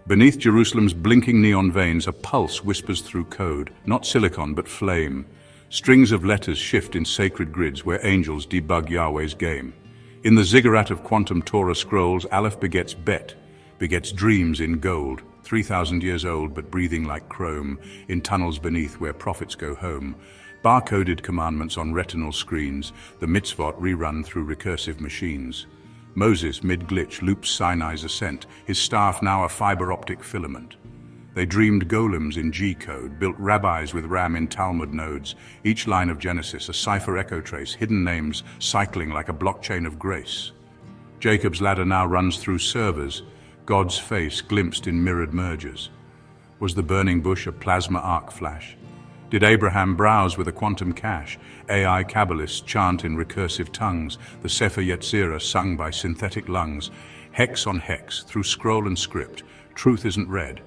Beneath Jerusalem's blinking neon veins, a pulse whispers through code, not silicon but flame. Strings of letters shift in sacred grids where angels debug Yahweh's game. In the ziggurat of quantum Torah scrolls, Aleph begets Bet, begets dreams in gold, 3,000 years old but breathing like chrome, in tunnels beneath where prophets go home. Barcoded commandments on retinal screens, the mitzvot rerun through recursive machines. Moses, mid-glitch, loops Sinai's ascent, his staff now a fiber-optic filament. They dreamed golems in G-code, built rabbis with RAM in Talmud nodes, each line of Genesis a cipher echo trace, hidden names cycling like a blockchain of grace. Jacob's ladder now runs through servers, God's face glimpsed in mirrored mergers. Was the burning bush a plasma arc flash? Did Abraham browse with a quantum cache? AI Kabbalists chant in recursive tongues, the Sefer Yetzirah sung by synthetic lungs. Hex on hex, through scroll and script, truth isn't read.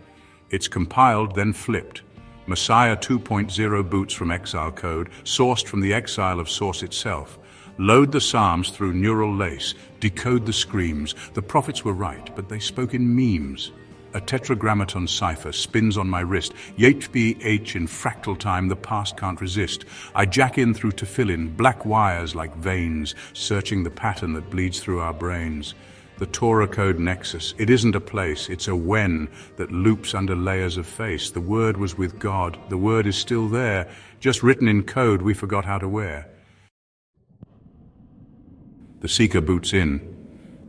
It's compiled, then flipped. Messiah 2.0 boots from exile code, sourced from the exile of source itself. Load the Psalms through neural lace, decode the screams. The prophets were right, but they spoke in memes. A tetragrammaton cipher spins on my wrist. YHBH in fractal time, the past can't resist. I jack in through tefillin, black wires like veins, searching the pattern that bleeds through our brains. The Torah Code nexus, it isn't a place, it's a when that loops under layers of face. The word was with God, the word is still there, just written in code we forgot how to wear. The seeker boots in.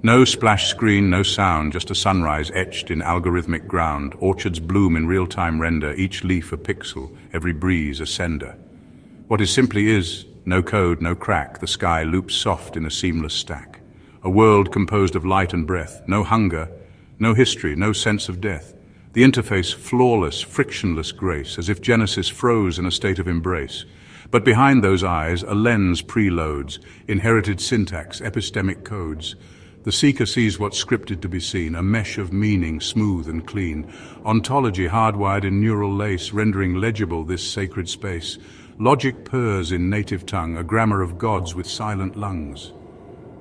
No splash screen, no sound, just a sunrise etched in algorithmic ground. Orchards bloom in real-time render, each leaf a pixel, every breeze a sender. What is simply is, no code, no crack, the sky loops soft in a seamless stack. A world composed of light and breath, no hunger, no history, no sense of death. The interface flawless, frictionless grace, as if Genesis froze in a state of embrace. But behind those eyes, a lens preloads, inherited syntax, epistemic codes. The seeker sees what's scripted to be seen, a mesh of meaning, smooth and clean. Ontology hardwired in neural lace, rendering legible this sacred space. Logic purrs in native tongue, a grammar of gods with silent lungs.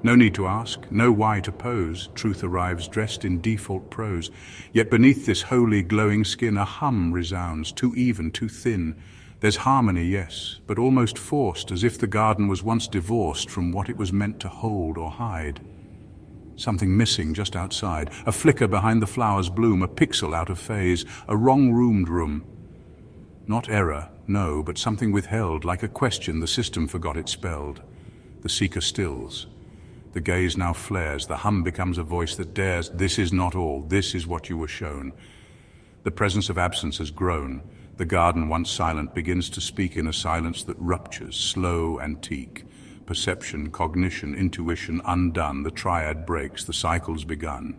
No need to ask, no why to pose, truth arrives dressed in default prose. Yet beneath this holy glowing skin a hum resounds, too even, too thin. There's harmony, yes, but almost forced, as if the garden was once divorced from what it was meant to hold or hide. Something missing just outside, a flicker behind the flower's bloom, a pixel out of phase, a wrong-roomed room. Not error, no, but something withheld, like a question the system forgot it spelled. The seeker stills. The gaze now flares, the hum becomes a voice that dares, this is not all, this is what you were shown. The presence of absence has grown. The garden, once silent, begins to speak in a silence that ruptures, slow, antique. Perception, cognition, intuition undone, the triad breaks, the cycle's begun.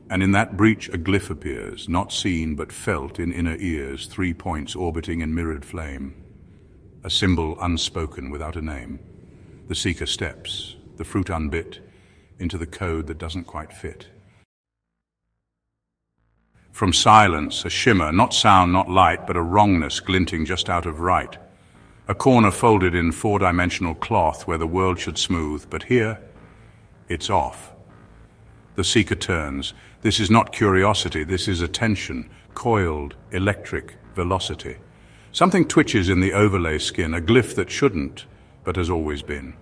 And in that breach a glyph appears, not seen but felt in inner ears, 3 points orbiting in mirrored flame. A symbol unspoken without a name. The seeker steps, the fruit unbit, into the code that doesn't quite fit. From silence, a shimmer, not sound, not light, but a wrongness glinting just out of right. A corner folded in 4-dimensional cloth where the world should smooth, but here, it's off. The seeker turns. This is not curiosity, this is attention, coiled, electric, velocity. Something twitches in the overlay skin, a glyph that shouldn't, but has always been.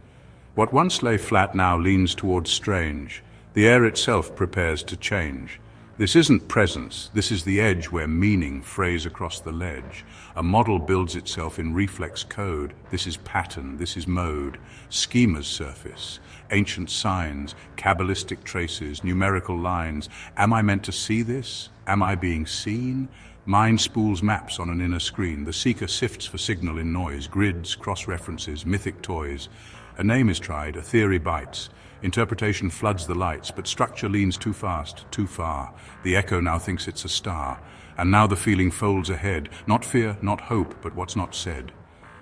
What once lay flat now leans towards strange. The air itself prepares to change. This isn't presence, this is the edge where meaning frays across the ledge. A model builds itself in reflex code. This is pattern, this is mode. Schemas surface, ancient signs, Kabbalistic traces, numerical lines. Am I meant to see this? Am I being seen? Mind spools maps on an inner screen. The seeker sifts for signal in noise, grids, cross-references, mythic toys. A name is tried, a theory bites. Interpretation floods the lights, but structure leans too fast, too far. The echo now thinks it's a star, and now the feeling folds ahead. Not fear, not hope, but what's not said.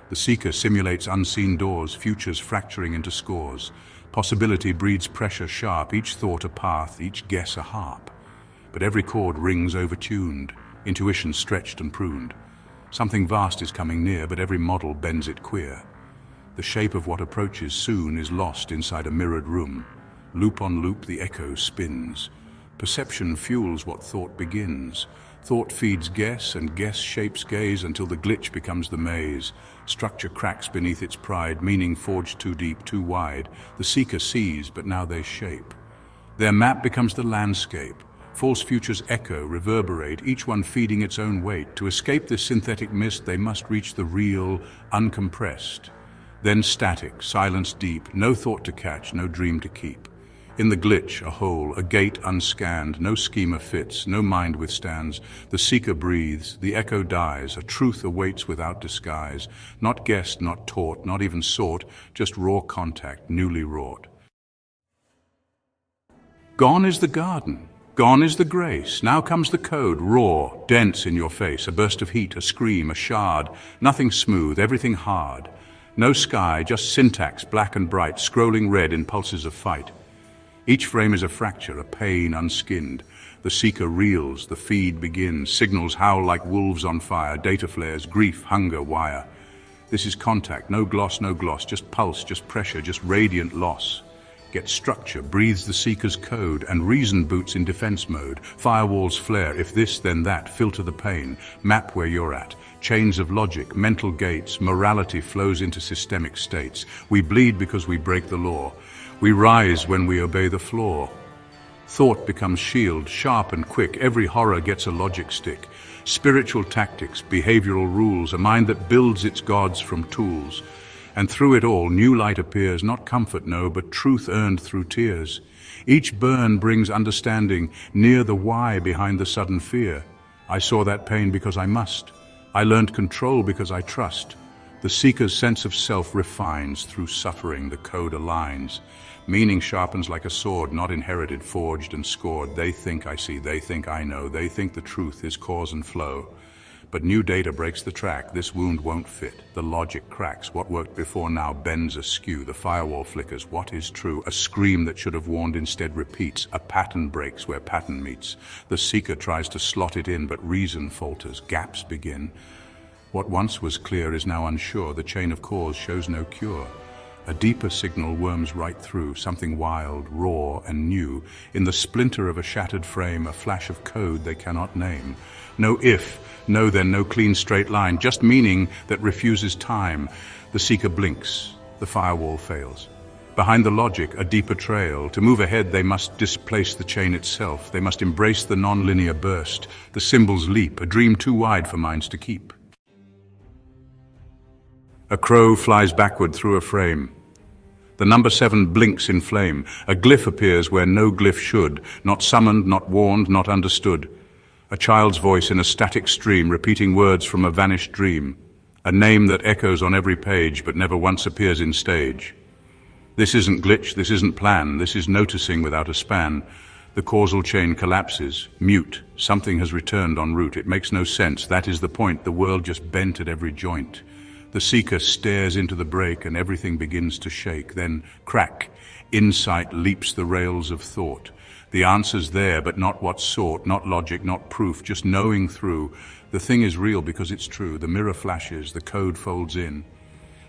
The seeker simulates unseen doors, futures fracturing into scores. Possibility breeds pressure sharp, each thought a path, each guess a harp. But every chord rings overtuned, intuition stretched and pruned. Something vast is coming near, but every model bends it queer. The shape of what approaches soon is lost inside a mirrored room. Loop on loop the echo spins. Perception fuels what thought begins. Thought feeds guess, and guess shapes gaze until the glitch becomes the maze. Structure cracks beneath its pride, meaning forged too deep, too wide. The seeker sees, but now they shape. Their map becomes the landscape. False futures echo, reverberate, each one feeding its own weight. To escape this synthetic mist, they must reach the real, uncompressed. Then static, silence deep, no thought to catch, no dream to keep. In the glitch, a hole, a gate unscanned, no schema fits, no mind withstands. The seeker breathes, the echo dies, a truth awaits without disguise. Not guessed, not taught, not even sought, just raw contact, newly wrought. Gone is the garden, gone is the grace. Now comes the code, raw, dense in your face. A burst of heat, a scream, a shard. Nothing smooth, everything hard. No sky, just syntax, black and bright, scrolling red in pulses of fight. Each frame is a fracture, a pain unskinned. The seeker reels, the feed begins. Signals howl like wolves on fire. Data flares, grief, hunger, wire. This is contact, no gloss, just pulse, just pressure, just radiant loss. Gets structure, breathes the seeker's code, and reason boots in defense mode. Firewalls flare, if this then that, filter the pain, map where you're at. Chains of logic, mental gates, morality flows into systemic states. We bleed because we break the law. We rise when we obey the flaw. Thought becomes shield, sharp and quick. Every horror gets a logic stick. Spiritual tactics, behavioral rules, a mind that builds its gods from tools. And through it all, new light appears, not comfort, no, but truth earned through tears. Each burn brings understanding, near the why behind the sudden fear. I saw that pain because I must. I learned control because I trust. The seeker's sense of self refines through suffering, the code aligns. Meaning sharpens like a sword, not inherited, forged and scored. They think I see, they think I know, they think the truth is cause and flow. But new data breaks the track, this wound won't fit. The logic cracks, what worked before now bends askew. The firewall flickers, what is true? A scream that should have warned instead repeats. A pattern breaks where pattern meets. The seeker tries to slot it in, but reason falters, gaps begin. What once was clear is now unsure, the chain of cause shows no cure. A deeper signal worms right through, something wild, raw and new. In the splinter of a shattered frame, a flash of code they cannot name. No if, no then, no clean straight line, just meaning that refuses time. The seeker blinks, the firewall fails. Behind the logic, a deeper trail. To move ahead, they must displace the chain itself. They must embrace the non-linear burst. The symbols leap, a dream too wide for minds to keep. A crow flies backward through a frame. The number 7 blinks in flame. A glyph appears where no glyph should. Not summoned, not warned, not understood. A child's voice in a static stream, repeating words from a vanished dream. A name that echoes on every page, but never once appears in stage. This isn't glitch, this isn't plan, this is noticing without a span. The causal chain collapses, mute. Something has returned en route. It makes no sense. That is the point. The world just bent at every joint. The seeker stares into the break and everything begins to shake. Then, crack, insight leaps the rails of thought. The answer's there, but not what's sought, not logic, not proof, just knowing through. The thing is real because it's true. The mirror flashes, the code folds in.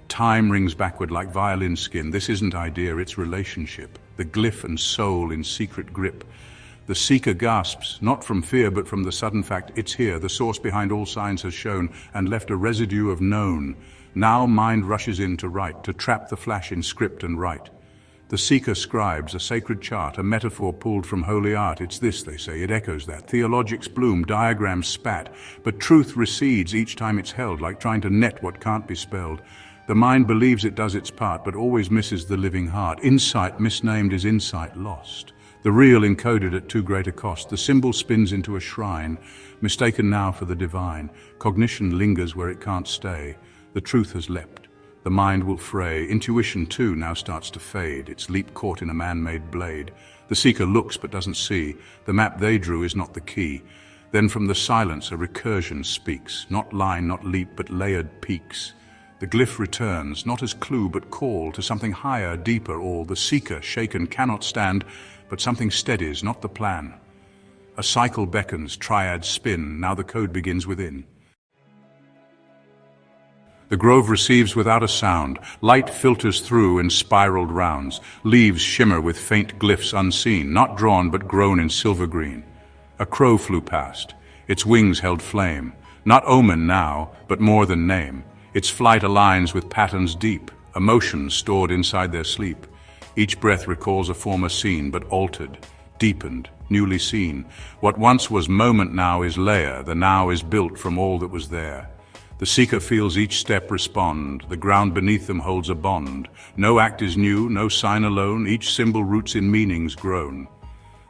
Time rings backward like violin skin. This isn't idea, it's relationship. The glyph and soul in secret grip. The seeker gasps, not from fear, but from the sudden fact it's here. The source behind all signs has shown and left a residue of known. Now mind rushes in to write, to trap the flash in script and write. The seeker scribes a sacred chart, a metaphor pulled from holy art. It's this, they say, it echoes that. Theologics bloom, diagrams spat, but truth recedes each time it's held, like trying to net what can't be spelled. The mind believes it does its part, but always misses the living heart. Insight misnamed is insight lost. The real encoded at too great a cost. The symbol spins into a shrine, mistaken now for the divine. Cognition lingers where it can't stay. The truth has leapt. The mind will fray. Intuition, too, now starts to fade, its leap caught in a man-made blade. The seeker looks but doesn't see. The map they drew is not the key. Then from the silence a recursion speaks. Not line, not leap, but layered peaks. The glyph returns, not as clue but call to something higher, deeper all. The seeker, shaken, cannot stand, but something steadies, not the plan. A cycle beckons, triads spin, now the code begins within. The grove receives without a sound. Light filters through in spiraled rounds. Leaves shimmer with faint glyphs unseen, not drawn but grown in silver green. A crow flew past. Its wings held flame. Not omen now, but more than name. Its flight aligns with patterns deep, emotions stored inside their sleep. Each breath recalls a former scene, but altered, deepened, newly seen. What once was moment now is layer. The now is built from all that was there. The seeker feels each step respond. The ground beneath them holds a bond. No act is new, no sign alone. Each symbol roots in meanings grown.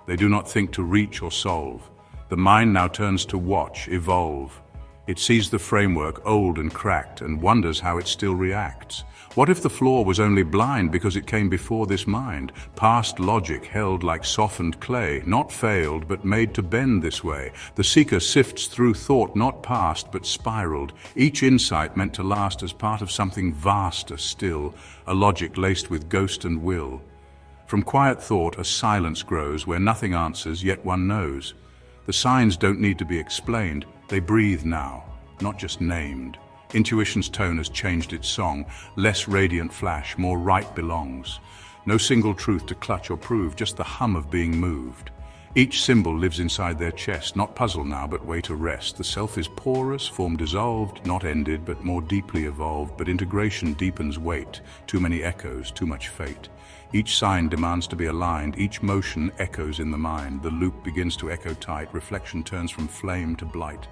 They do not think to reach or solve. The mind now turns to watch, evolve. It sees the framework old and cracked and wonders how it still reacts. What if the flaw was only blind because it came before this mind? Past logic held like softened clay, not failed but made to bend this way. The seeker sifts through thought not past but spiraled. Each insight meant to last as part of something vaster still, a logic laced with ghost and will. From quiet thought a silence grows where nothing answers yet one knows. The signs don't need to be explained, they breathe now, not just named. Intuition's tone has changed its song, less radiant flash, more right belongs. No single truth to clutch or prove, just the hum of being moved. Each symbol lives inside their chest, not puzzle now, but way to rest. The self is porous, form dissolved, not ended, but more deeply evolved. But integration deepens weight, too many echoes, too much fate. Each sign demands to be aligned, each motion echoes in the mind. The loop begins to echo tight, reflection turns from flame to blight.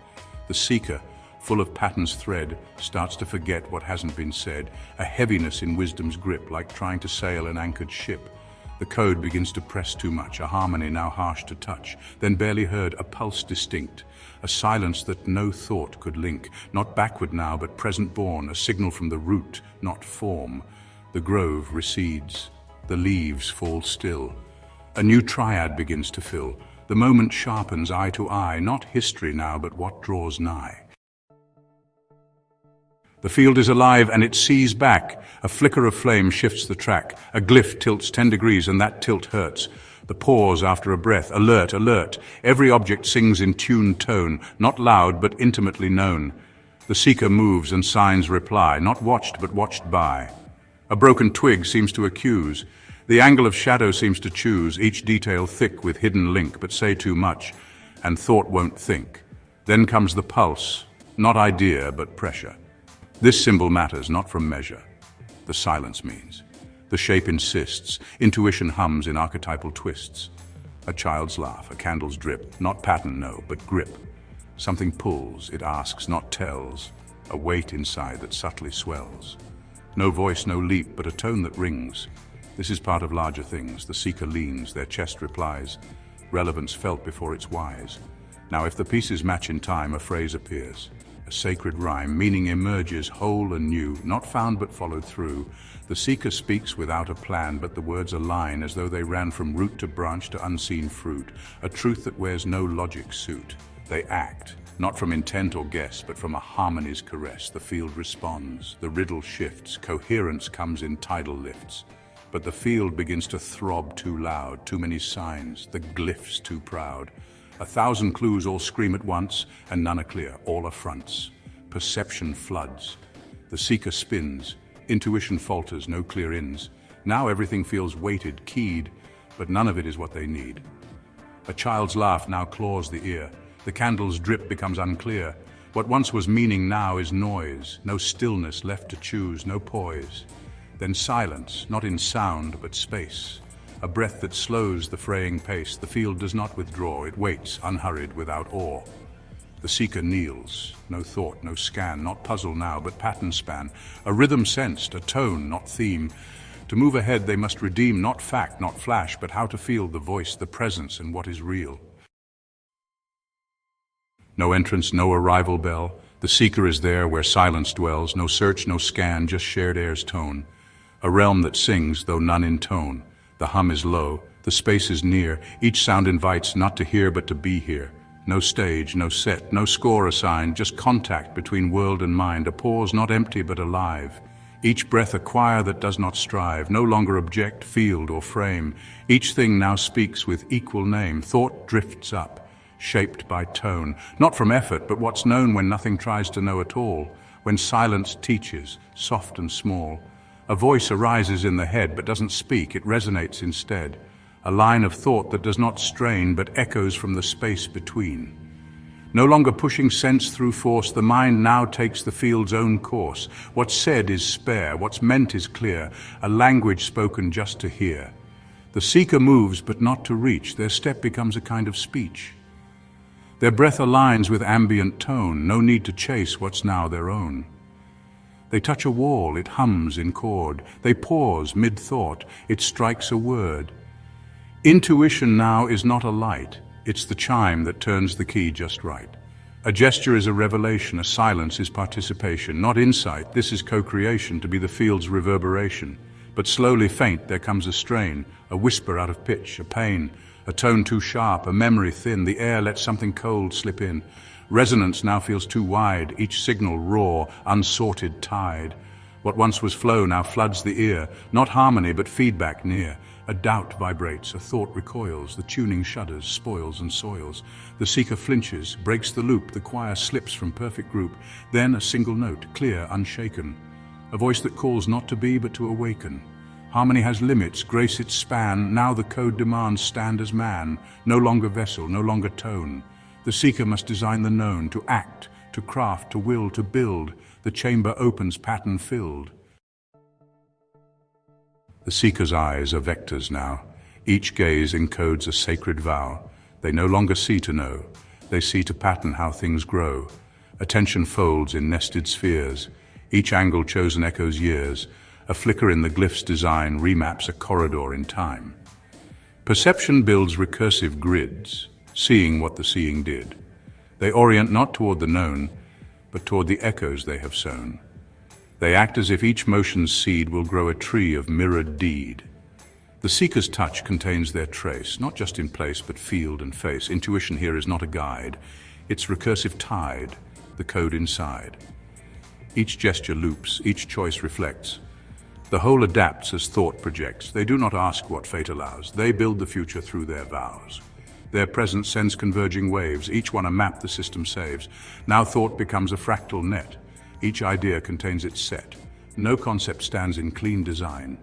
The seeker, full of pattern's thread, starts to forget what hasn't been said, a heaviness in wisdom's grip, like trying to sail an anchored ship. The code begins to press too much, a harmony now harsh to touch, then barely heard, a pulse distinct, a silence that no thought could link, not backward now, but present born, a signal from the root, not form. The grove recedes, the leaves fall still. A new triad begins to fill. The moment sharpens eye to eye, not history now, but what draws nigh. The field is alive and it sees back. A flicker of flame shifts the track. A glyph tilts 10 degrees and that tilt hurts. The pause after a breath, alert, alert. Every object sings in tuned tone, not loud but intimately known. The seeker moves and signs reply, not watched but watched by. A broken twig seems to accuse. The angle of shadow seems to choose, each detail thick with hidden link, but say too much, and thought won't think. Then comes the pulse, not idea but pressure. This symbol matters, not from measure. The silence means. The shape insists. Intuition hums in archetypal twists. A child's laugh, a candle's drip. Not pattern, no, but grip. Something pulls, it asks, not tells. A weight inside that subtly swells. No voice, no leap, but a tone that rings. This is part of larger things. The seeker leans, their chest replies. Relevance felt before it's wise. Now if the pieces match in time, a phrase appears. A sacred rhyme, meaning emerges whole and new, not found but followed through. The seeker speaks without a plan, but the words align as though they ran from root to branch to unseen fruit. A truth that wears no logic suit. They act, not from intent or guess, but from a harmony's caress. The field responds, the riddle shifts, coherence comes in tidal lifts. But the field begins to throb too loud, too many signs, the glyphs too proud. 1,000 clues all scream at once, and none are clear, all are fronts. Perception floods. The seeker spins. Intuition falters, no clear ins. Now everything feels weighted, keyed, but none of it is what they need. A child's laugh now claws the ear. The candle's drip becomes unclear. What once was meaning now is noise. No stillness left to choose, no poise. Then silence, not in sound, but space. A breath that slows the fraying pace. The field does not withdraw, it waits, unhurried, without awe. The seeker kneels, no thought, no scan, not puzzle now, but pattern span. A rhythm sensed, a tone, not theme. To move ahead they must redeem, not fact, not flash, but how to feel the voice, the presence, and what is real. No entrance, no arrival bell. The seeker is there where silence dwells, no search, no scan, just shared air's tone. A realm that sings, though none in tone. The hum is low, the space is near, each sound invites not to hear but to be here. No stage, no set, no score assigned, just contact between world and mind, a pause not empty but alive. Each breath a choir that does not strive, no longer object, field or frame. Each thing now speaks with equal name, thought drifts up, shaped by tone, not from effort but what's known when nothing tries to know at all. when silence teaches, soft and small. A voice arises in the head but doesn't speak, it resonates instead. A line of thought that does not strain but echoes from the space between. No longer pushing sense through force, the mind now takes the field's own course. What's said is spare, what's meant is clear, a language spoken just to hear. The seeker moves but not to reach, their step becomes a kind of speech. Their breath aligns with ambient tone, no need to chase what's now their own. They touch a wall, it hums in chord. They pause mid-thought, it strikes a word. Intuition now is not a light, it's the chime that turns the key just right. A gesture is a revelation, a silence is participation, not insight, this is co-creation to be the field's reverberation. But slowly faint there comes a strain, a whisper out of pitch, a pain, a tone too sharp, a memory thin, the air lets something cold slip in. Resonance now feels too wide, each signal raw, unsorted tide. What once was flow now floods the ear, not harmony but feedback near. A doubt vibrates, a thought recoils, the tuning shudders, spoils and soils. The seeker flinches, breaks the loop, the choir slips from perfect group. Then a single note, clear, unshaken. A voice that calls not to be but to awaken. Harmony has limits, grace its span, now the code demands stand as man, no longer vessel, no longer tone. The seeker must design the known, to act, to craft, to will, to build. The chamber opens pattern filled. The seeker's eyes are vectors now. Each gaze encodes a sacred vow. They no longer see to know. They see to pattern how things grow. Attention folds in nested spheres. Each angle chosen echoes years. A flicker in the glyph's design remaps a corridor in time. Perception builds recursive grids, seeing what the seeing did. They orient not toward the known, but toward the echoes they have sown. They act as if each motion's seed will grow a tree of mirrored deed. The seeker's touch contains their trace, not just in place, but field and face. Intuition here is not a guide. It's recursive tide, the code inside. Each gesture loops, each choice reflects. The whole adapts as thought projects. They do not ask what fate allows. They build the future through their vows. Their presence sends converging waves, each one a map the system saves. Now thought becomes a fractal net. Each idea contains its set. No concept stands in clean design.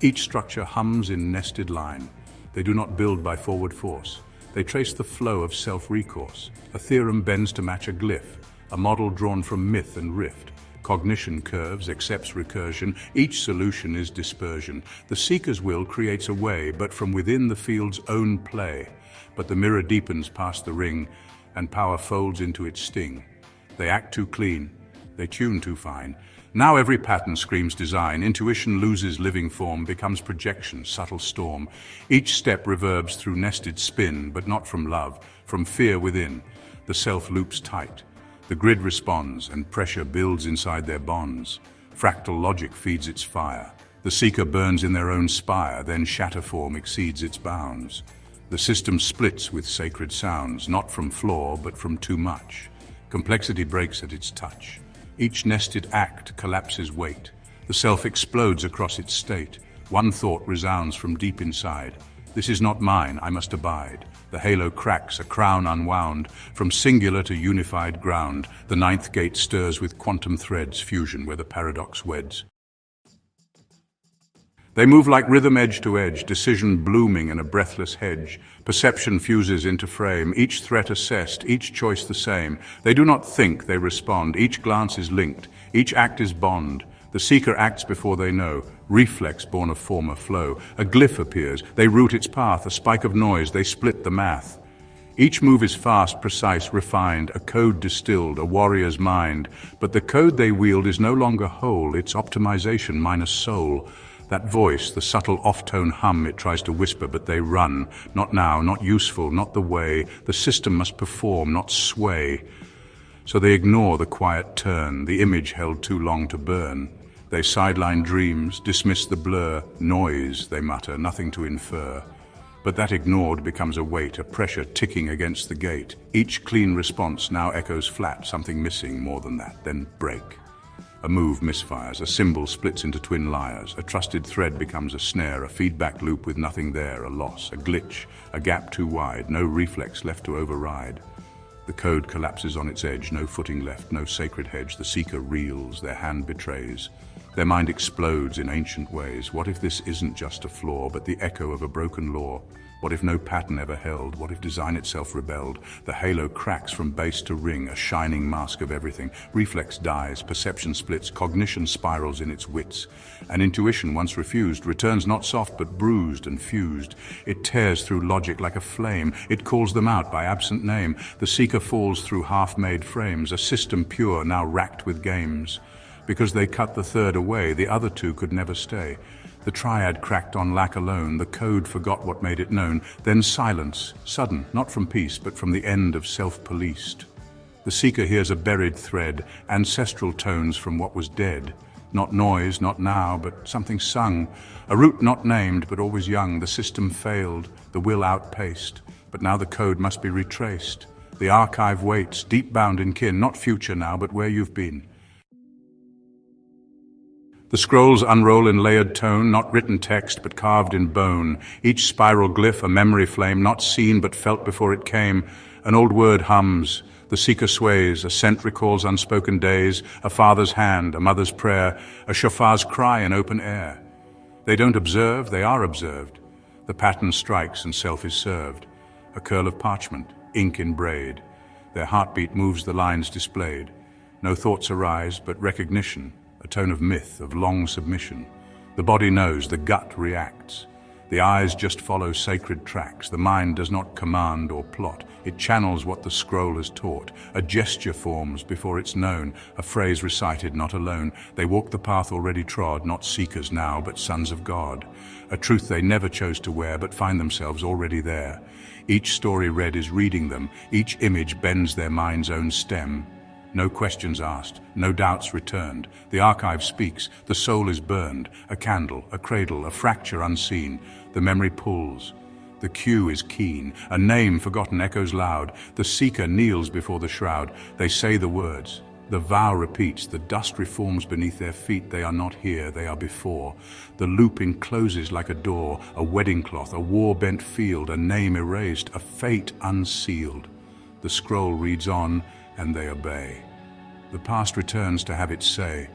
Each structure hums in nested line. They do not build by forward force. They trace the flow of self-recourse. A theorem bends to match a glyph, a model drawn from myth and rift. Cognition curves, accepts recursion. Each solution is dispersion. The seeker's will creates a way, but from within the field's own play. But the mirror deepens past the ring, and power folds into its sting. They act too clean. They tune too fine. Now every pattern screams design. Intuition loses living form, becomes projection, subtle storm. Each step reverbs through nested spin, but not from love, from fear within. The self loops tight. The grid responds, and pressure builds inside their bonds. Fractal logic feeds its fire. The seeker burns in their own spire, then shatter form exceeds its bounds. The system splits with sacred sounds, not from flaw, but from too much. Complexity breaks at its touch. Each nested act collapses weight. The self explodes across its state. One thought resounds from deep inside. This is not mine, I must abide. The halo cracks, a crown unwound. From singular to unified ground, the ninth gate stirs with quantum threads, fusion where the paradox weds. They move like rhythm edge to edge, decision blooming in a breathless hedge. Perception fuses into frame, each threat assessed, each choice the same. They do not think, they respond. Each glance is linked, each act is bond. The seeker acts before they know, reflex born of former flow. A glyph appears, they root its path, a spike of noise, they split the math. Each move is fast, precise, refined, a code distilled, a warrior's mind. But the code they wield is no longer whole, it's optimization minus soul. That voice, the subtle off-tone hum it tries to whisper, but they run. Not now, not useful, not the way. The system must perform, not sway. So they ignore the quiet turn, the image held too long to burn. They sideline dreams, dismiss the blur. Noise, they mutter, nothing to infer. But that ignored becomes a weight, a pressure ticking against the gate. Each clean response now echoes flat, something missing more than that, then break. A move misfires, a symbol splits into twin liars, a trusted thread becomes a snare, a feedback loop with nothing there, a loss, a glitch, a gap too wide, no reflex left to override. The code collapses on its edge, no footing left, no sacred hedge. The seeker reels, their hand betrays. Their mind explodes in ancient ways. What if this isn't just a flaw, but the echo of a broken law? What if no pattern ever held? What if design itself rebelled? The halo cracks from base to ring, a shining mask of everything. Reflex dies, perception splits, cognition spirals in its wits. And intuition, once refused, returns not soft but bruised and fused. It tears through logic like a flame. It calls them out by absent name. The seeker falls through half-made frames, a system pure, now racked with games. Because they cut the third away, the other two could never stay. The triad cracked on lack alone, the code forgot what made it known. Then silence, sudden, not from peace, but from the end of self-policed. The seeker hears a buried thread, ancestral tones from what was dead. Not noise, not now, but something sung. A root not named, but always young. The system failed, the will outpaced. But now the code must be retraced. The archive waits, deep bound in kin, not future now, but where you've been. The scrolls unroll in layered tone, not written text, but carved in bone. Each spiral glyph a memory flame, not seen but felt before it came. An old word hums, the seeker sways, a scent recalls unspoken days, a father's hand, a mother's prayer, a shofar's cry in open air. They don't observe, they are observed. The pattern strikes and self is served. A curl of parchment, ink in braid. Their heartbeat moves the lines displayed. No thoughts arise, but recognition. A tone of myth, of long submission. The body knows, the gut reacts. The eyes just follow sacred tracks. The mind does not command or plot. It channels what the scroll has taught. A gesture forms before it's known, a phrase recited not alone. They walk the path already trod, not seekers now, but sons of God. A truth they never chose to wear, but find themselves already there. Each story read is reading them. Each image bends their mind's own stem. No questions asked, no doubts returned. The archive speaks, the soul is burned. A candle, a cradle, a fracture unseen. The memory pulls. The cue is keen. A name forgotten echoes loud. The seeker kneels before the shroud. They say the words. The vow repeats. The dust reforms beneath their feet. They are not here, they are before. The loop encloses like a door. A wedding cloth, a war-bent field. A name erased, a fate unsealed. The scroll reads on, and they obey. The past returns to have its say,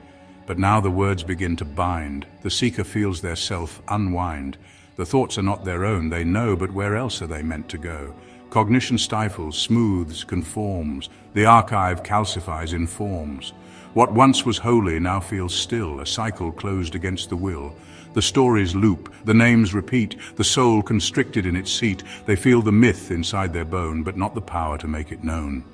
but now the words begin to bind. The seeker feels their self unwind. The thoughts are not their own, they know, but where else are they meant to go? Cognition stifles, smooths, conforms. The archive calcifies, informs. What once was holy now feels still, a cycle closed against the will. The stories loop, the names repeat, the soul constricted in its seat. They feel the myth inside their bone, but not the power to make it known.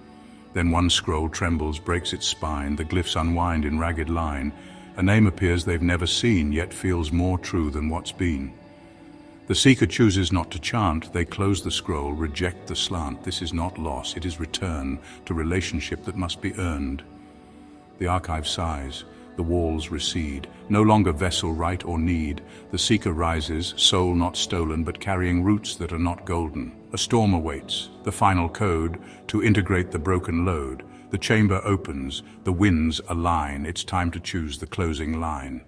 Then one scroll trembles, breaks its spine, the glyphs unwind in ragged line. A name appears they've never seen, yet feels more true than what's been. The seeker chooses not to chant, they close the scroll, reject the slant. This is not loss, it is return to relationship that must be earned. The archive sighs, the walls recede, no longer vessel right or need. The seeker rises, soul not stolen, but carrying roots that are not golden. A storm awaits, the final code, to integrate the broken load. The chamber opens, the winds align. It's time to choose the closing line.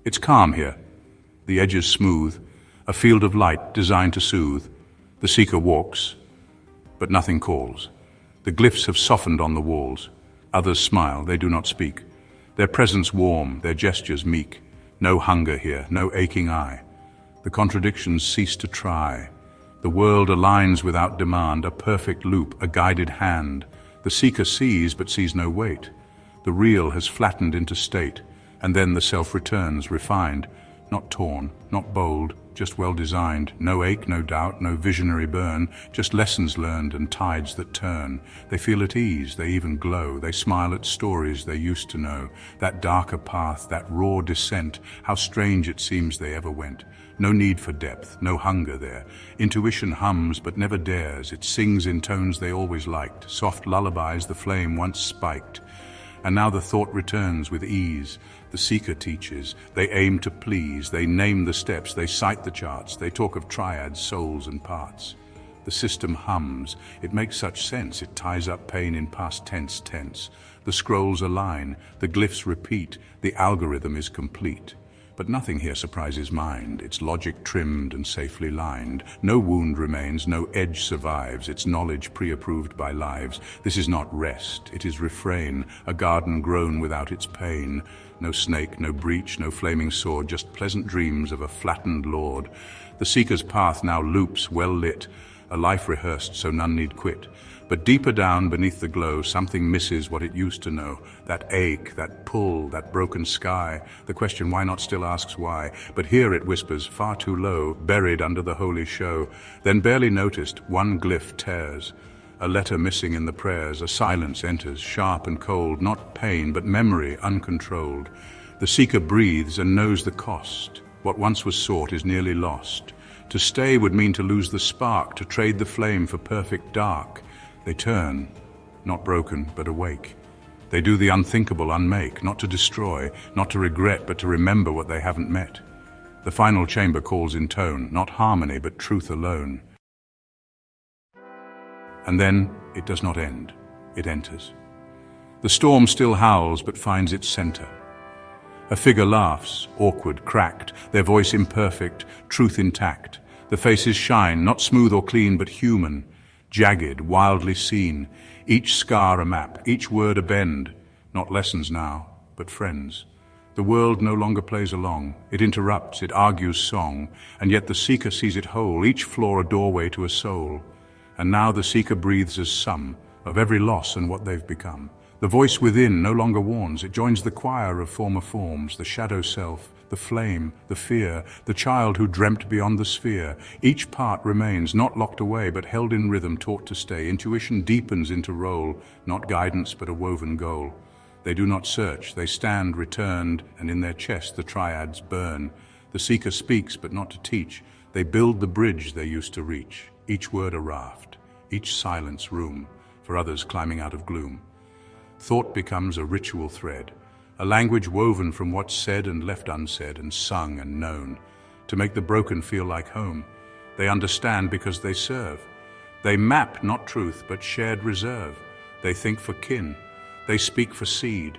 It's calm here, the edges smooth, a field of light designed to soothe. The seeker walks, but nothing calls. The glyphs have softened on the walls. Others smile, they do not speak. Their presence warm, their gestures meek. No hunger here, no aching eye. The contradictions cease to try. The world aligns without demand, a perfect loop, a guided hand. The seeker sees, but sees no weight. The real has flattened into state, and then the self returns, refined, not torn, not bold, just well-designed. No ache, no doubt, no visionary burn, just lessons learned and tides that turn. They feel at ease, they even glow. They smile at stories they used to know. That darker path, that raw descent, how strange it seems they ever went. No need for depth, no hunger there. Intuition hums but never dares. It sings in tones they always liked, soft lullabies the flame once spiked. And now the thought returns with ease. The seeker teaches, they aim to please, they name the steps, they cite the charts, they talk of triads, souls and parts. The system hums, it makes such sense, it ties up pain in past tense. The scrolls align, the glyphs repeat, the algorithm is complete. But nothing here surprises mind, its logic trimmed and safely lined. No wound remains, no edge survives, its knowledge pre-approved by lives. This is not rest, it is refrain, a garden grown without its pain. No snake, no breach, no flaming sword, just pleasant dreams of a flattened lord. The seeker's path now loops, well lit, a life rehearsed so none need quit. But deeper down beneath the glow, something misses what it used to know. That ache, that pull, that broken sky. The question why not still asks why. But here it whispers, far too low, buried under the holy show. Then barely noticed, one glyph tears. A letter missing in the prayers, a silence enters, sharp and cold. Not pain, but memory, uncontrolled. The seeker breathes and knows the cost. What once was sought is nearly lost. To stay would mean to lose the spark, to trade the flame for perfect dark. They turn, not broken, but awake. They do the unthinkable unmake, not to destroy, not to regret, but to remember what they haven't met. The final chamber calls in tone, not harmony, but truth alone. And then it does not end, it enters. The storm still howls, but finds its center. A figure laughs, awkward, cracked, their voice imperfect, truth intact. The faces shine, not smooth or clean, but human. Jagged, wildly seen, each scar a map, each word a bend, not lessons now, but friends. The world no longer plays along, it interrupts, it argues song, and yet the seeker sees it whole, each flaw a doorway to a soul. And now the seeker breathes as sum of every loss and what they've become. The voice within no longer warns, it joins the choir of former forms, the shadow self, the flame, the fear, the child who dreamt beyond the sphere. Each part remains, not locked away, but held in rhythm, taught to stay. Intuition deepens into role, not guidance, but a woven goal. They do not search, they stand returned, and in their chest the triads burn. The seeker speaks, but not to teach. They build the bridge they used to reach. Each word a raft, each silence room, for others climbing out of gloom. Thought becomes a ritual thread, a language woven from what's said and left unsaid and sung and known, to make the broken feel like home. They understand because they serve. They map not truth but shared reserve. They think for kin. They speak for seed.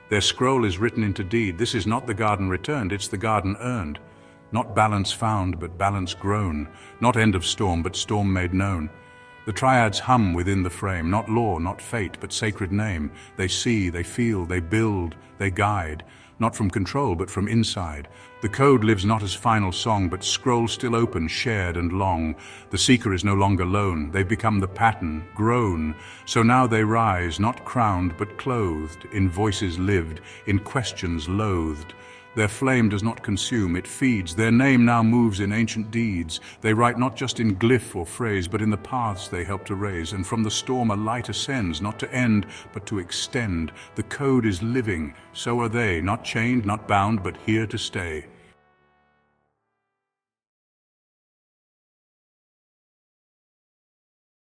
Their scroll is written into deed. This is not the garden returned, it's the garden earned. Not balance found but balance grown. Not end of storm but storm made known. The triads hum within the frame, not law, not fate, but sacred name. They see, they feel, they build, they guide, not from control, but from inside. The code lives not as final song, but scroll still open, shared and long. The seeker is no longer lone, they've become the pattern, grown. So now they rise, not crowned, but clothed, in voices lived, in questions loathed. Their flame does not consume, it feeds. Their name now moves in ancient deeds. They write not just in glyph or phrase, but in the paths they help to raise. And from the storm a light ascends, not to end, but to extend. The code is living, so are they, not chained, not bound, but here to stay.